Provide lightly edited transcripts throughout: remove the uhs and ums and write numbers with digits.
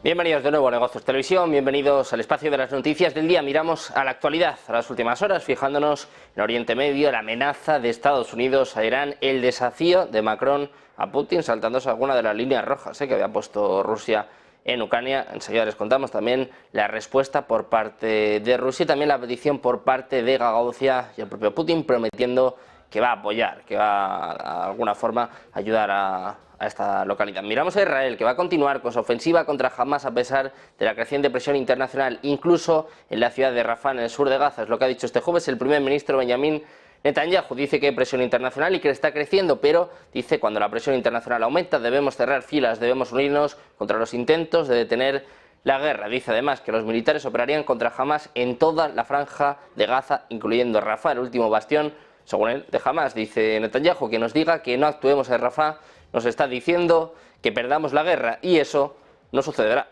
Bienvenidos de nuevo a Negocios Televisión, bienvenidos al espacio de las noticias del día. Miramos a la actualidad, a las últimas horas, fijándonos en Oriente Medio, la amenaza de Estados Unidos a Irán, el desafío de Macron a Putin, saltándose alguna de las líneas rojas que había puesto Rusia en Ucrania. Enseguida les contamos también la respuesta por parte de Rusia y también la petición por parte de Gagauzia y el propio Putin prometiendo que va a apoyar, que va a alguna forma a ayudar a esta localidad. Miramos a Israel, que va a continuar con su ofensiva contra Hamas a pesar de la creciente presión internacional, incluso en la ciudad de Rafah, en el sur de Gaza. Es lo que ha dicho este jueves el primer ministro Benjamin Netanyahu. Dice que hay presión internacional y que está creciendo, pero dice cuando la presión internacional aumenta debemos cerrar filas, debemos unirnos contra los intentos de detener la guerra. Dice además que los militares operarían contra Hamas en toda la franja de Gaza, incluyendo Rafah, el último bastión, según él, de Hamas. Dice Netanyahu que nos diga que no actuemos en Rafah nos está diciendo que perdamos la guerra y eso no sucederá.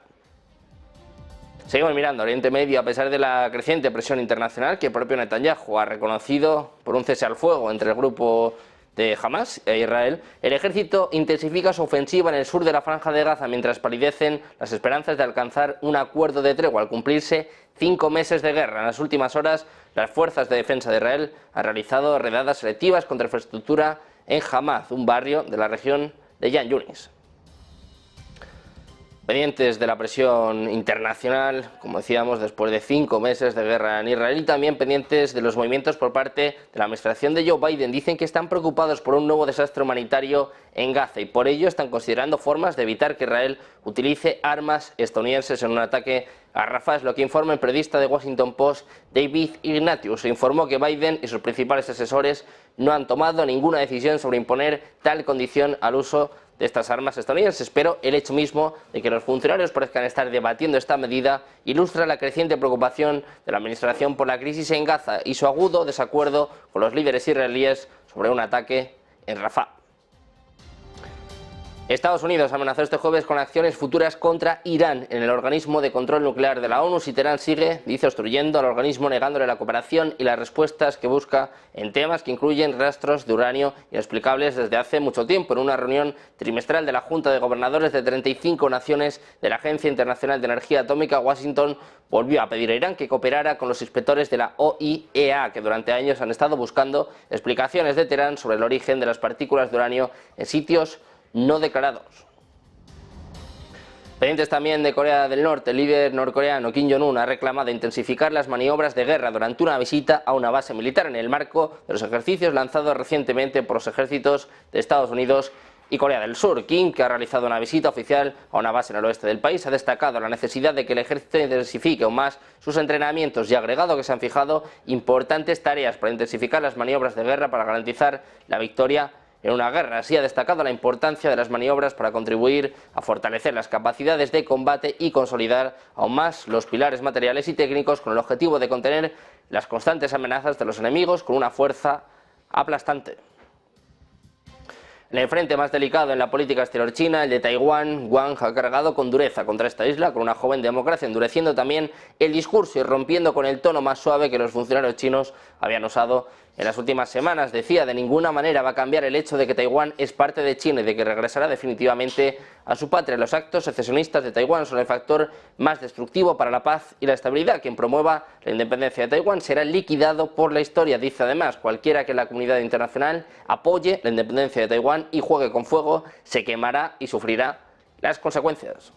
Seguimos mirando Oriente Medio. A pesar de la creciente presión internacional que el propio Netanyahu ha reconocido por un cese al fuego entre el grupo de Hamas e Israel, el ejército intensifica su ofensiva en el sur de la franja de Gaza mientras palidecen las esperanzas de alcanzar un acuerdo de tregua al cumplirse 5 meses de guerra. En las últimas horas, las fuerzas de defensa de Israel han realizado redadas selectivas contra infraestructura en Hamath, un barrio de la región de Yan Yunis. Pendientes de la presión internacional, como decíamos, después de 5 meses de guerra en Israel, y también pendientes de los movimientos por parte de la administración de Joe Biden. Dicen que están preocupados por un nuevo desastre humanitario en Gaza y por ello están considerando formas de evitar que Israel utilice armas estadounidenses en un ataque a Rafah. Es lo que informa el periodista de Washington Post, David Ignatius. Se informó que Biden y sus principales asesores no han tomado ninguna decisión sobre imponer tal condición al uso de estas armas estadounidenses, pero el hecho mismo de que los funcionarios parezcan estar debatiendo esta medida ilustra la creciente preocupación de la administración por la crisis en Gaza y su agudo desacuerdo con los líderes israelíes sobre un ataque en Rafah. Estados Unidos amenazó este jueves con acciones futuras contra Irán en el organismo de control nuclear de la ONU si Teherán sigue, dice, obstruyendo al organismo, negándole la cooperación y las respuestas que busca en temas que incluyen rastros de uranio inexplicables desde hace mucho tiempo. En una reunión trimestral de la Junta de Gobernadores de 35 naciones de la Agencia Internacional de Energía Atómica, Washington volvió a pedir a Irán que cooperara con los inspectores de la OIEA, que durante años han estado buscando explicaciones de Teherán sobre el origen de las partículas de uranio en sitios no declarados. Pendientes también de Corea del Norte, el líder norcoreano Kim Jong-un ha reclamado intensificar las maniobras de guerra durante una visita a una base militar en el marco de los ejercicios lanzados recientemente por los ejércitos de Estados Unidos y Corea del Sur. Kim, que ha realizado una visita oficial a una base en el oeste del país, ha destacado la necesidad de que el ejército intensifique aún más sus entrenamientos y ha agregado que se han fijado importantes tareas para intensificar las maniobras de guerra para garantizar la victoria en una guerra. Así ha destacado la importancia de las maniobras para contribuir a fortalecer las capacidades de combate y consolidar aún más los pilares materiales y técnicos con el objetivo de contener las constantes amenazas de los enemigos con una fuerza aplastante. En el frente más delicado en la política exterior china, el de Taiwán, Wang ha cargado con dureza contra esta isla, con una joven democracia, endureciendo también el discurso y rompiendo con el tono más suave que los funcionarios chinos habían usado en las últimas semanas. Decía, de ninguna manera va a cambiar el hecho de que Taiwán es parte de China y de que regresará definitivamente a su patria. Los actos secesionistas de Taiwán son el factor más destructivo para la paz y la estabilidad. Quien promueva la independencia de Taiwán será liquidado por la historia. Dice además, cualquiera que la comunidad internacional apoye la independencia de Taiwán y juegue con fuego, se quemará y sufrirá las consecuencias.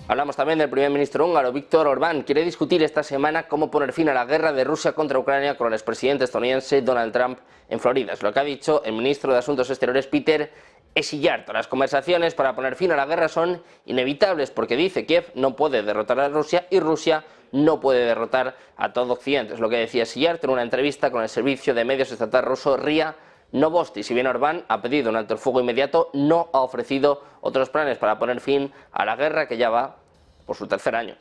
Hablamos también del primer ministro húngaro, Viktor Orbán. Quiere discutir esta semana cómo poner fin a la guerra de Rusia contra Ucrania con el expresidente estadounidense Donald Trump en Florida. Es lo que ha dicho el ministro de Asuntos Exteriores, Peter Szijjártó. Las conversaciones para poner fin a la guerra son inevitables porque, dice, Kiev no puede derrotar a Rusia y Rusia no puede derrotar a todo Occidente. Es lo que decía Szijjártó en una entrevista con el servicio de medios estatal ruso RIA Novosti. Si bien Orbán ha pedido un alto el fuego inmediato, no ha ofrecido otros planes para poner fin a la guerra que ya va por su tercer año.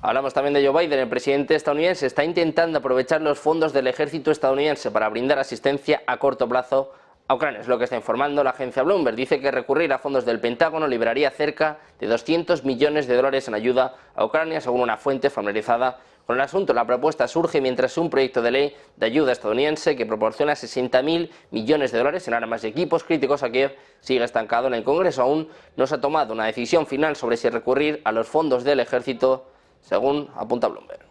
Hablamos también de Joe Biden. El presidente estadounidense está intentando aprovechar los fondos del ejército estadounidense para brindar asistencia a corto plazo a Ucrania. Es lo que está informando la agencia Bloomberg. Dice que recurrir a fondos del Pentágono liberaría cerca de $200 millones en ayuda a Ucrania, según una fuente familiarizada con el asunto. La propuesta surge mientras un proyecto de ley de ayuda estadounidense que proporciona 60.000 millones de dólares en armas y equipos críticos a Kiev sigue estancado en el Congreso. Aún no se ha tomado una decisión final sobre si recurrir a los fondos del ejército, según apunta Bloomberg.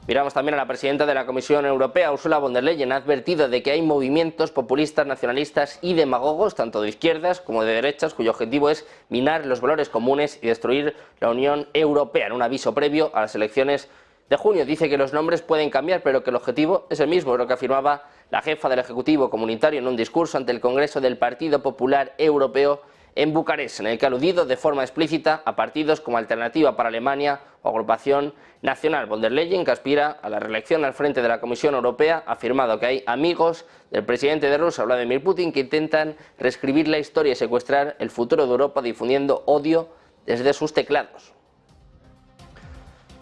Miramos también a la presidenta de la Comisión Europea, Ursula von der Leyen, ha advertido de que hay movimientos populistas, nacionalistas y demagogos, tanto de izquierdas como de derechas, cuyo objetivo es minar los valores comunes y destruir la Unión Europea. En un aviso previo a las elecciones de junio, dice que los nombres pueden cambiar, pero que el objetivo es el mismo, es lo que afirmaba la jefa del Ejecutivo Comunitario en un discurso ante el Congreso del Partido Popular Europeo en Bucarest, en el que ha aludido de forma explícita a partidos como Alternativa para Alemania o Agrupación Nacional. Von der Leyen, que aspira a la reelección al frente de la Comisión Europea, ha afirmado que hay amigos del presidente de Rusia, Vladimir Putin, que intentan reescribir la historia y secuestrar el futuro de Europa difundiendo odio desde sus teclados.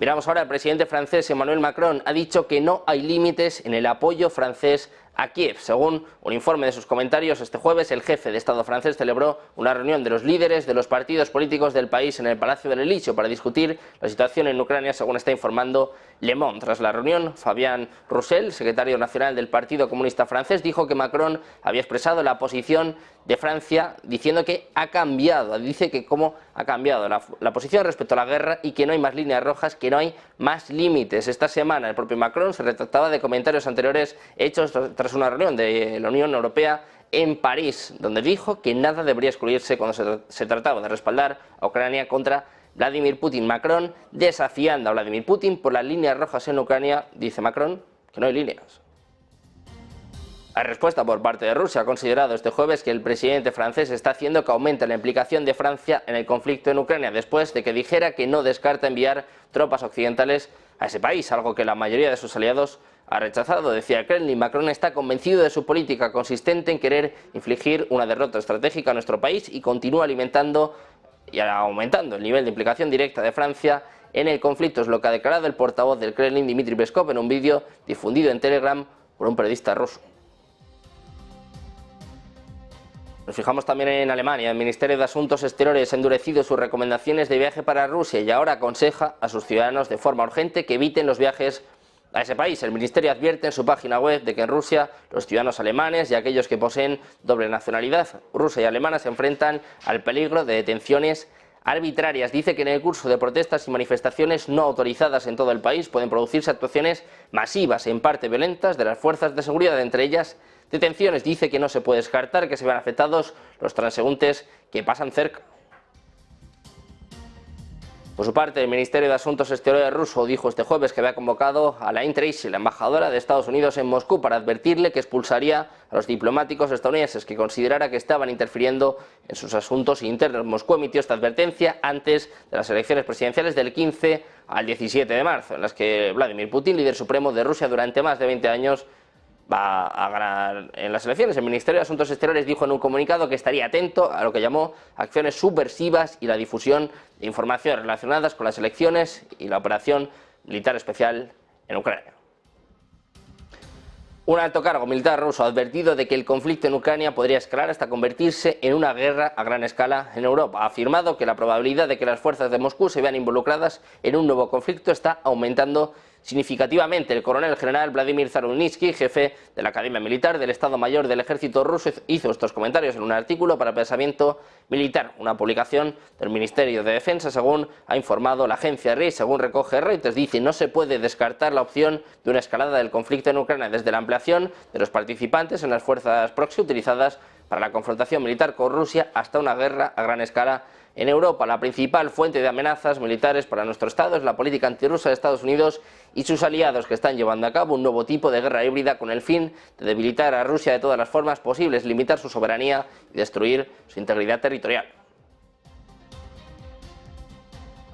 Miramos ahora al presidente francés Emmanuel Macron. Ha dicho que no hay límites en el apoyo francés a Kiev. Según un informe de sus comentarios, este jueves el jefe de Estado francés celebró una reunión de los líderes de los partidos políticos del país en el Palacio del Elíseo para discutir la situación en Ucrania, según está informando Le Monde. Tras la reunión, Fabien Roussel, secretario nacional del Partido Comunista francés, dijo que Macron había expresado la posición de Francia diciendo que ha cambiado, dice que cómo ha cambiado la posición respecto a la guerra y que no hay más líneas rojas, que no hay más límites. Esta semana el propio Macron se retractaba de comentarios anteriores hechos tras una reunión de la Unión Europea en París, donde dijo que nada debería excluirse cuando se trataba de respaldar a Ucrania contra Vladimir Putin. Macron desafiando a Vladimir Putin por las líneas rojas en Ucrania, dice Macron que no hay líneas. Hay respuesta por parte de Rusia. Ha considerado este jueves que el presidente francés está haciendo que aumente la implicación de Francia en el conflicto en Ucrania, después de que dijera que no descarta enviar tropas occidentales a ese país, algo que la mayoría de sus aliados ha rechazado. Decía el Kremlin, Macron está convencido de su política consistente en querer infligir una derrota estratégica a nuestro país y continúa alimentando y aumentando el nivel de implicación directa de Francia en el conflicto, es lo que ha declarado el portavoz del Kremlin, Dmitry Peskov, en un vídeo difundido en Telegram por un periodista ruso. Nos fijamos también en Alemania. El Ministerio de Asuntos Exteriores ha endurecido sus recomendaciones de viaje para Rusia y ahora aconseja a sus ciudadanos de forma urgente que eviten los viajes a ese país. El Ministerio advierte en su página web de que en Rusia los ciudadanos alemanes y aquellos que poseen doble nacionalidad rusa y alemana se enfrentan al peligro de detenciones arbitrarias. Dice que en el curso de protestas y manifestaciones no autorizadas en todo el país pueden producirse actuaciones masivas, en parte violentas, de las fuerzas de seguridad, entre ellas detenciones. Dice que no se puede descartar que se vean afectados los transeúntes que pasan cerca. Por su parte, el Ministerio de Asuntos Exteriores ruso dijo este jueves que había convocado a Laine Tracy, la embajadora de Estados Unidos en Moscú, para advertirle que expulsaría a los diplomáticos estadounidenses que considerara que estaban interfiriendo en sus asuntos internos. Moscú emitió esta advertencia antes de las elecciones presidenciales del 15 al 17 de marzo, en las que Vladimir Putin, líder supremo de Rusia durante más de 20 años, va a ganar en las elecciones. El Ministerio de Asuntos Exteriores dijo en un comunicado que estaría atento a lo que llamó acciones subversivas y la difusión de información relacionadas con las elecciones y la operación militar especial en Ucrania. Un alto cargo militar ruso ha advertido de que el conflicto en Ucrania podría escalar hasta convertirse en una guerra a gran escala en Europa. Ha afirmado que la probabilidad de que las fuerzas de Moscú se vean involucradas en un nuevo conflicto está aumentando significativamente. El coronel general Vladimir Zarudnitsky, jefe de la Academia Militar del Estado Mayor del Ejército Ruso, hizo estos comentarios en un artículo para Pensamiento Militar, una publicación del Ministerio de Defensa, según ha informado la agencia RIA. Según recoge Reuters, dice: no se puede descartar la opción de una escalada del conflicto en Ucrania, desde la ampliación de los participantes en las fuerzas proxy utilizadas para la confrontación militar con Rusia hasta una guerra a gran escala en Europa. La principal fuente de amenazas militares para nuestro Estado es la política antirrusa de Estados Unidos y sus aliados, que están llevando a cabo un nuevo tipo de guerra híbrida con el fin de debilitar a Rusia de todas las formas posibles, limitar su soberanía y destruir su integridad territorial.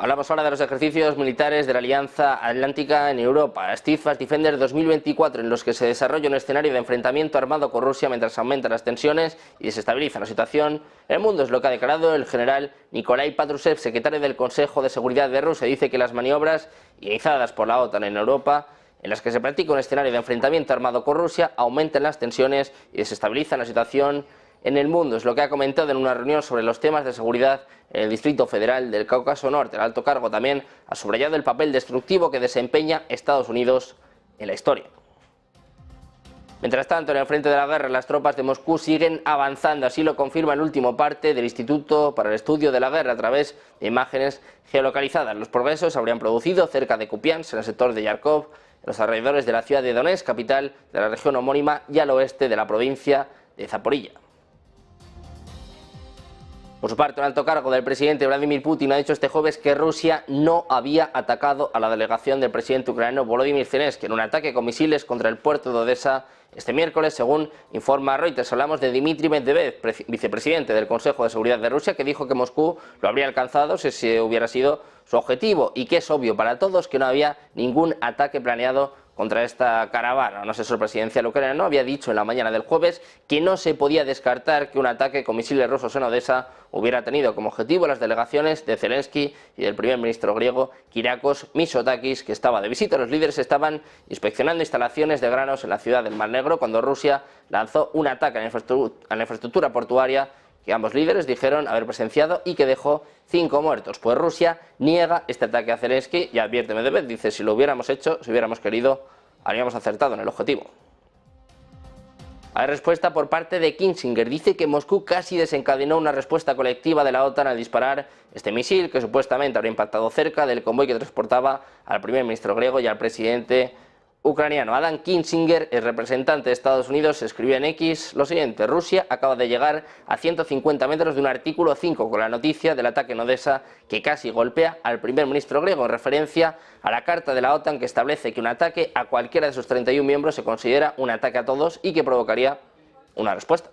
Hablamos ahora de los ejercicios militares de la Alianza Atlántica en Europa, Steadfast Defender 2024, en los que se desarrolla un escenario de enfrentamiento armado con Rusia mientras aumentan las tensiones y desestabiliza la situación en el mundo. Es lo que ha declarado el general Nikolai Patrushev, secretario del Consejo de Seguridad de Rusia. Dice que las maniobras iniciadas por la OTAN en Europa, en las que se practica un escenario de enfrentamiento armado con Rusia, aumentan las tensiones y desestabilizan la situación en el mundo. Es lo que ha comentado en una reunión sobre los temas de seguridad en el Distrito Federal del Cáucaso Norte. El alto cargo también ha subrayado el papel destructivo que desempeña Estados Unidos en la historia. Mientras tanto, en el frente de la guerra, las tropas de Moscú siguen avanzando. Así lo confirma el último parte del Instituto para el Estudio de la Guerra a través de imágenes geolocalizadas. Los progresos se habrían producido cerca de Kupiansk, en el sector de Yarkov, en los alrededores de la ciudad de Donetsk, capital de la región homónima, y al oeste de la provincia de Zaporilla. Por su parte, un alto cargo del presidente Vladimir Putin ha dicho este jueves que Rusia no había atacado a la delegación del presidente ucraniano Volodymyr Zelensky en un ataque con misiles contra el puerto de Odessa este miércoles, según informa Reuters. Hablamos de Dmitry Medvedev, vicepresidente del Consejo de Seguridad de Rusia, que dijo que Moscú lo habría alcanzado si ese hubiera sido su objetivo y que es obvio para todos que no había ningún ataque planeado contra esta caravana. Un asesor presidencial ucraniano había dicho en la mañana del jueves que no se podía descartar que un ataque con misiles rusos en Odessa hubiera tenido como objetivo las delegaciones de Zelensky y del primer ministro griego Kyriakos Mitsotakis, que estaba de visita. Los líderes estaban inspeccionando instalaciones de granos en la ciudad del Mar Negro cuando Rusia lanzó un ataque a la infraestructura portuaria que ambos líderes dijeron haber presenciado y que dejó 5 muertos. Pues Rusia niega este ataque a Zelensky y advierte Medvedev, dice: si lo hubiéramos hecho, si hubiéramos querido, habríamos acertado en el objetivo. Hay respuesta por parte de Kissinger. Dice que Moscú casi desencadenó una respuesta colectiva de la OTAN al disparar este misil que supuestamente habría impactado cerca del convoy que transportaba al primer ministro griego y al presidente ucraniano. Adam Kissinger, el representante de Estados Unidos, escribió en X lo siguiente: Rusia acaba de llegar a 150 metros de un artículo 5 con la noticia del ataque en Odessa que casi golpea al primer ministro griego, en referencia a la carta de la OTAN que establece que un ataque a cualquiera de sus 31 miembros se considera un ataque a todos y que provocaría una respuesta.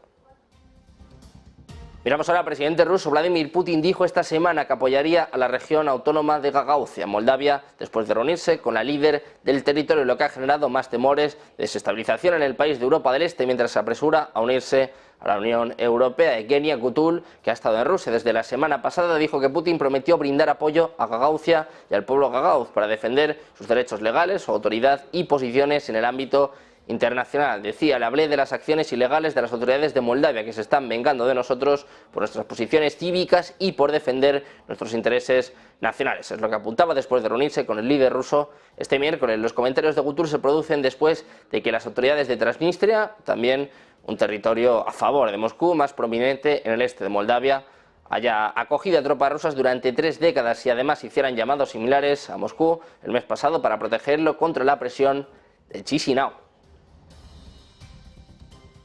Miramos ahora al presidente ruso. Vladimir Putin dijo esta semana que apoyaría a la región autónoma de Gagauzia, en Moldavia, después de reunirse con la líder del territorio, lo que ha generado más temores de desestabilización en el país de Europa del Este, mientras se apresura a unirse a la Unión Europea. Evgenia Gutul, que ha estado en Rusia desde la semana pasada, dijo que Putin prometió brindar apoyo a Gagauzia y al pueblo gagauz para defender sus derechos legales, su autoridad y posiciones en el ámbito internacional. Decía: le hablé de las acciones ilegales de las autoridades de Moldavia que se están vengando de nosotros por nuestras posiciones cívicas y por defender nuestros intereses nacionales. Es lo que apuntaba después de reunirse con el líder ruso este miércoles. Los comentarios de Gutul se producen después de que las autoridades de Transnistria, también un territorio a favor de Moscú, más prominente en el este de Moldavia, haya acogido a tropas rusas durante 3 décadas y además hicieran llamados similares a Moscú el mes pasado para protegerlo contra la presión de Chisinau.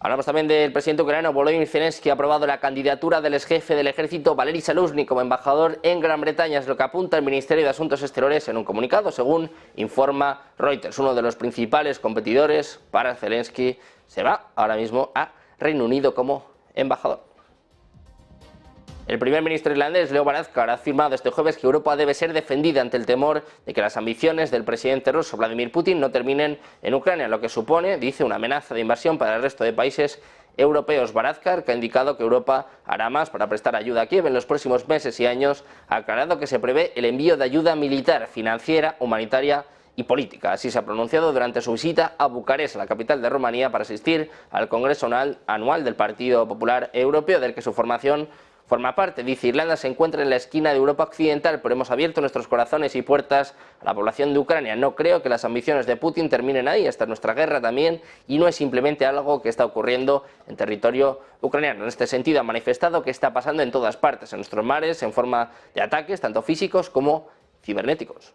Hablamos también del presidente ucraniano Volodymyr Zelensky, que ha aprobado la candidatura del exjefe del ejército Valery Zaluzhny como embajador en Gran Bretaña. Es lo que apunta el Ministerio de Asuntos Exteriores en un comunicado, según informa Reuters. Uno de los principales competidores para Zelensky se va ahora mismo a Reino Unido como embajador. El primer ministro irlandés, Leo Varadkar, ha afirmado este jueves que Europa debe ser defendida ante el temor de que las ambiciones del presidente ruso Vladimir Putin no terminen en Ucrania, lo que supone, dice, una amenaza de invasión para el resto de países europeos. Varadkar, que ha indicado que Europa hará más para prestar ayuda a Kiev en los próximos meses y años, ha aclarado que se prevé el envío de ayuda militar, financiera, humanitaria y política. Así se ha pronunciado durante su visita a Bucarest, la capital de Rumanía, para asistir al Congreso Anual del Partido Popular Europeo, del que su formación forma parte. Dice: Irlanda se encuentra en la esquina de Europa Occidental, pero hemos abierto nuestros corazones y puertas a la población de Ucrania. No creo que las ambiciones de Putin terminen ahí, esta es nuestra guerra también, y no es simplemente algo que está ocurriendo en territorio ucraniano. En este sentido ha manifestado que está pasando en todas partes, en nuestros mares, en forma de ataques, tanto físicos como cibernéticos.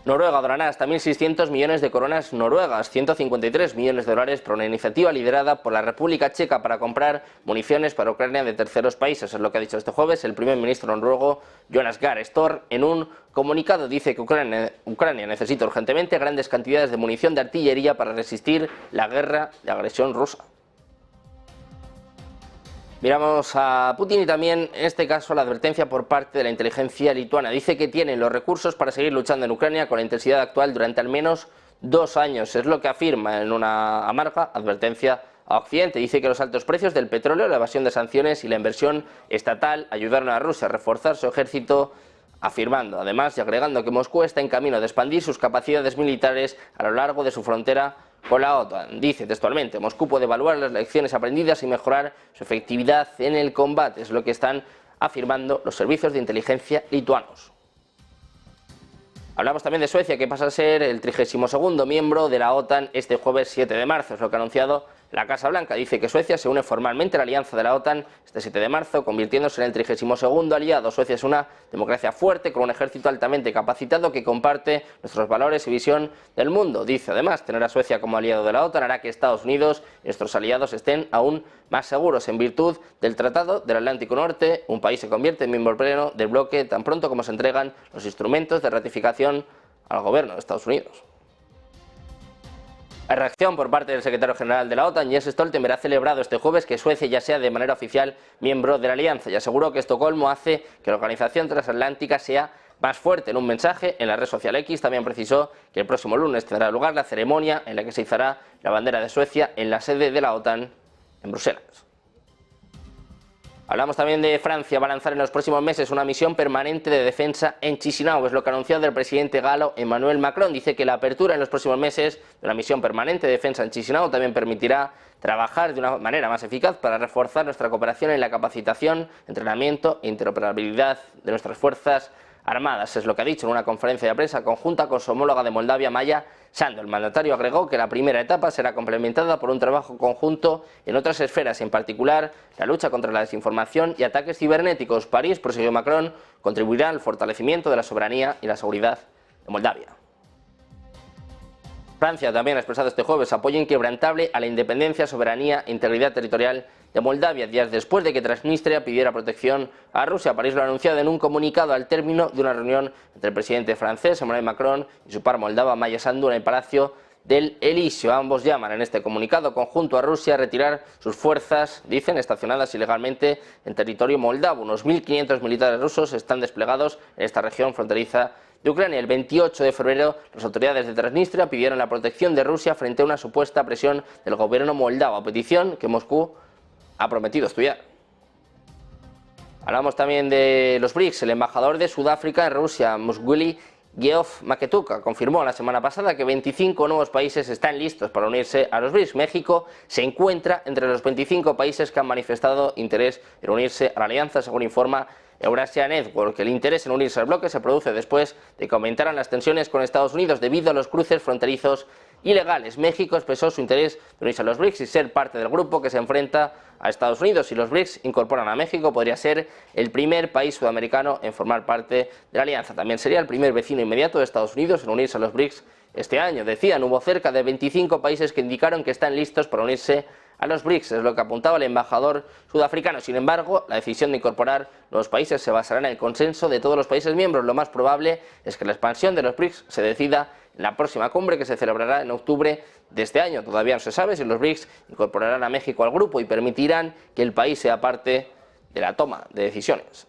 Noruega donará hasta 1.600 millones de coronas noruegas, 153 millones de dólares, por una iniciativa liderada por la República Checa para comprar municiones para Ucrania de terceros países. Es lo que ha dicho este jueves el primer ministro noruego Jonas Gahr Støre en un comunicado. Dice que Ucrania necesita urgentemente grandes cantidades de munición de artillería para resistir la guerra de agresión rusa. Miramos a Putin y también, en este caso, la advertencia por parte de la inteligencia lituana. Dice que tienen los recursos para seguir luchando en Ucrania con la intensidad actual durante al menos 2 años. Es lo que afirma en una amarga advertencia a Occidente. Dice que los altos precios del petróleo, la evasión de sanciones y la inversión estatal ayudaron a Rusia a reforzar su ejército, afirmando además y agregando que Moscú está en camino de expandir sus capacidades militares a lo largo de su frontera con la OTAN. Dice textualmente: Moscú puede evaluar las lecciones aprendidas y mejorar su efectividad en el combate. Es lo que están afirmando los servicios de inteligencia lituanos. Hablamos también de Suecia, que pasa a ser el 32º miembro de la OTAN este jueves 7 de marzo, es lo que ha anunciado la Casa Blanca. Dice que Suecia se une formalmente a la alianza de la OTAN este 7 de marzo, convirtiéndose en el 32º aliado. Suecia es una democracia fuerte, con un ejército altamente capacitado que comparte nuestros valores y visión del mundo. Dice además, tener a Suecia como aliado de la OTAN hará que Estados Unidos y nuestros aliados estén aún más seguros. En virtud del Tratado del Atlántico Norte, un país se convierte en miembro pleno del bloque tan pronto como se entregan los instrumentos de ratificación al gobierno de Estados Unidos. La reacción por parte del secretario general de la OTAN, Jens Stoltenberg, ha celebrado este jueves que Suecia ya sea de manera oficial miembro de la alianza y aseguró que Estocolmo hace que la organización transatlántica sea más fuerte. En un mensaje en la red social X también precisó que el próximo lunes tendrá lugar la ceremonia en la que se izará la bandera de Suecia en la sede de la OTAN en Bruselas. Hablamos también de Francia. Va a lanzar en los próximos meses una misión permanente de defensa en Chisinau. Es lo que ha anunciado el presidente galo Emmanuel Macron. Dice que la apertura en los próximos meses de una misión permanente de defensa en Chisinau también permitirá trabajar de una manera más eficaz para reforzar nuestra cooperación en la capacitación, entrenamiento e interoperabilidad de nuestras fuerzas armadas. Es lo que ha dicho en una conferencia de prensa conjunta con su homóloga de Moldavia, Maya Sandu. El mandatario agregó que la primera etapa será complementada por un trabajo conjunto en otras esferas, en particular la lucha contra la desinformación y ataques cibernéticos. París, prosiguió Macron, contribuirá al fortalecimiento de la soberanía y la seguridad de Moldavia. Francia también ha expresado este jueves apoyo inquebrantable a la independencia, soberanía e integridad territorial de Moldavia, días después de que Transnistria pidiera protección a Rusia. París lo ha anunciado en un comunicado al término de una reunión entre el presidente francés Emmanuel Macron y su par moldava Maya Sandu en el Palacio del Elíseo. Ambos llaman en este comunicado conjunto a Rusia a retirar sus fuerzas, dicen, estacionadas ilegalmente en territorio moldavo. Unos 1.500 militares rusos están desplegados en esta región fronteriza de Ucrania. El 28 de febrero, las autoridades de Transnistria pidieron la protección de Rusia frente a una supuesta presión del gobierno moldavo, petición que Moscú ha prometido estudiar. Hablamos también de los BRICS. El embajador de Sudáfrica en Rusia, Muswili Geoff Maketuka, confirmó la semana pasada que 25 nuevos países están listos para unirse a los BRICS. México se encuentra entre los 25 países que han manifestado interés en unirse a la alianza, según informa Eurasia Network. El interés en unirse al bloque se produce después de que aumentaran las tensiones con Estados Unidos debido a los cruces fronterizos ilegales. México expresó su interés de unirse a los BRICS y ser parte del grupo que se enfrenta a Estados Unidos. Si los BRICS incorporan a México, podría ser el primer país sudamericano en formar parte de la alianza. También sería el primer vecino inmediato de Estados Unidos en unirse a los BRICS este año. Decían, hubo cerca de 25 países que indicaron que están listos para unirse a los BRICS, es lo que apuntaba el embajador sudafricano. Sin embargo, la decisión de incorporar nuevos países se basará en el consenso de todos los países miembros. Lo más probable es que la expansión de los BRICS se decida en la próxima cumbre, que se celebrará en octubre de este año. Todavía no se sabe si los BRICS incorporarán a México al grupo y permitirán que el país sea parte de la toma de decisiones.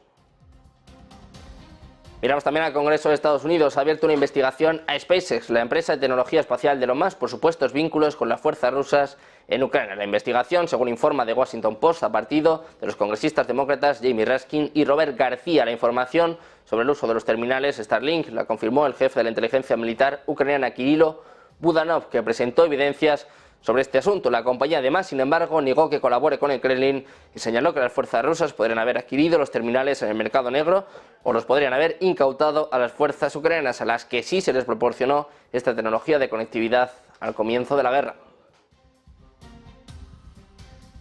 Miramos también al Congreso de Estados Unidos. Ha abierto una investigación a SpaceX, la empresa de tecnología espacial de Elon Musk, por supuestos vínculos con las fuerzas rusas en Ucrania. La investigación, según informa The Washington Post, ha partido de los congresistas demócratas Jamie Raskin y Robert García. La información sobre el uso de los terminales Starlink la confirmó el jefe de la inteligencia militar ucraniana, Kirilo Budanov, que presentó evidencias sobre este asunto. La compañía además, sin embargo, negó que colabore con el Kremlin y señaló que las fuerzas rusas podrían haber adquirido los terminales en el mercado negro o los podrían haber incautado a las fuerzas ucranianas, a las que sí se les proporcionó esta tecnología de conectividad al comienzo de la guerra.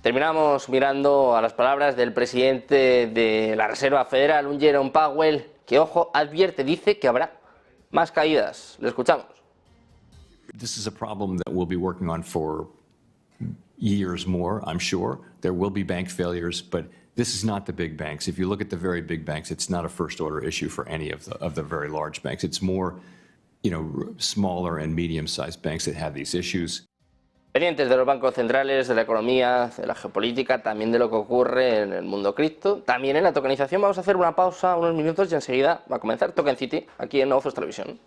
Terminamos mirando a las palabras del presidente de la Reserva Federal, un Jerome Powell, que, ojo, advierte, dice que habrá más caídas. Le escuchamos. This is a problem that we'll be working on for years more, I'm sure. There will be bank failures, but this is not the big banks. If you look at the very big banks, it's not a first-order issue for any of the very large banks. It's more, smaller and medium-sized banks that have these issues. Pendientes de los bancos centrales, de la economía, de la geopolítica, también de lo que ocurre en el mundo cripto, también en la tokenización. Vamos a hacer una pausa, unos minutos y enseguida va a comenzar Token City aquí en Ojos Televisión.